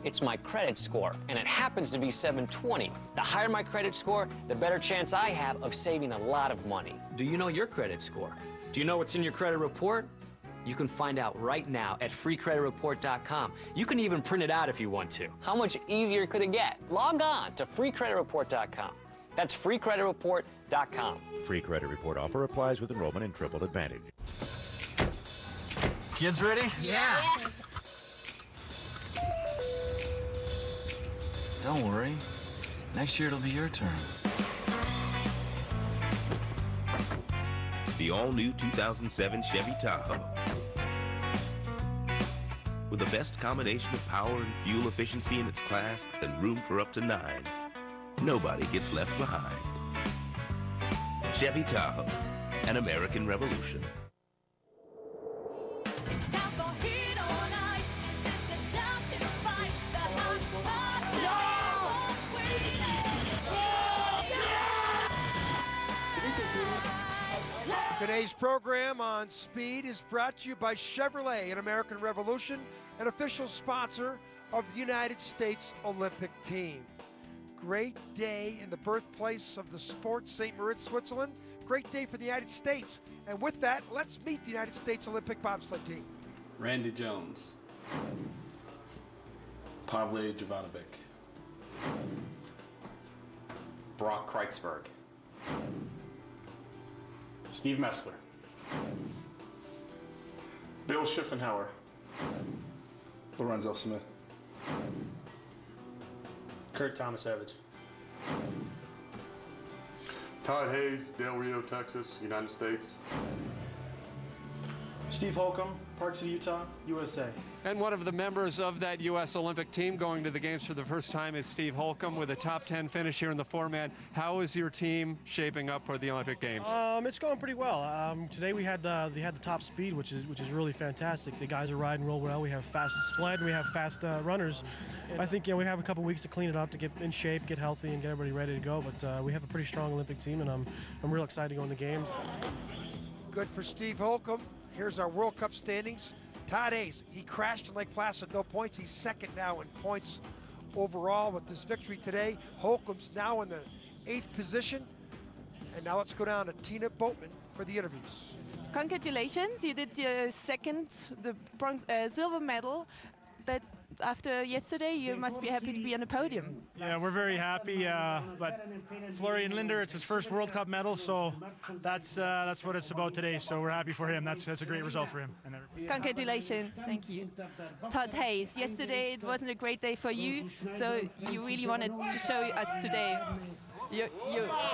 It's my credit score, and it happens to be 720. The higher my credit score, the better chance I have of saving a lot of money. Do you know your credit score? Do you know what's in your credit report? You can find out right now at freecreditreport.com. You can even print it out if you want to. How much easier could it get? Log on to freecreditreport.com. That's freecreditreport.com. Free credit report offer applies with enrollment in Triple Advantage. Kids ready? Yeah. Don't worry. Next year it'll be your turn. The all-new 2007 Chevy Tahoe. With the best combination of power and fuel efficiency in its class and room for up to 9. Nobody gets left behind. Chevy Tahoe, an American revolution. It's time for Heat on Ice. This is the time to fight the Today's program on Speed is brought to you by Chevrolet, an American Revolution, an official sponsor of the United States Olympic team. Great day in the birthplace of the sport, St. Moritz, Switzerland. Great day for the United States. And with that, let's meet the United States Olympic bobsled team. Randy Jones. Pavle Jovanovic. Brock Kreitzberg. Steve Messler. Bill Schiffenhauer. Lorenzo Smith. Kurt Tomasevich. Todd Hayes, Del Rio, Texas, United States. Steve Holcomb, Park City, Utah, USA. And one of the members of that U.S. Olympic team going to the games for the first time is Steve Holcomb with a top 10 finish here in the 4-man. How is your team shaping up for the Olympic Games? It's going pretty well. Today we had the top speed, which is really fantastic. The guys are riding real well. We have fast sled, and we have fast runners. I think we have a couple weeks to clean it up, to get in shape, get healthy, and get everybody ready to go. But we have a pretty strong Olympic team, and I'm real excited to go in the games. Good for Steve Holcomb. Here's our World Cup standings. Todd Hayes, he crashed in Lake Placid, no points. He's second now in points overall with this victory today. Holcomb's now in the 8th position. And now let's go down to Tina Boatman for the interviews. Congratulations, you did your second, the bronze, silver medal. That after yesterday, you must be happy to be on the podium. Yeah, we're very happy. But Florian Linder, it's his first World Cup medal, so that's what it's about today. So we're happy for him. That's a great result for him. Congratulations, thank you. Todd Hayes, yesterday it wasn't a great day for you, so you really wanted to show us today your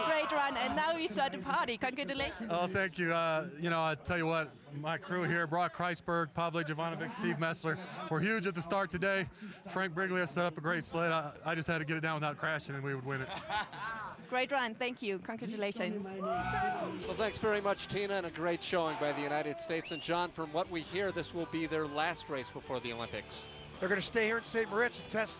great run, and now we start the party. Congratulations. Oh, thank you. I tell you what, my crew here, Brock Kreitzberg, Pavle Jovanovic, Steve Messler, we're huge at the start today. Frank Briglia set up a great sled. I just had to get it down without crashing, and we would win it. Great run, thank you. Congratulations. Well, thanks very much, Tina, and a great showing by the United States. And John, from what we hear, this will be their last race before the Olympics. They're going to stay here in St. Moritz and test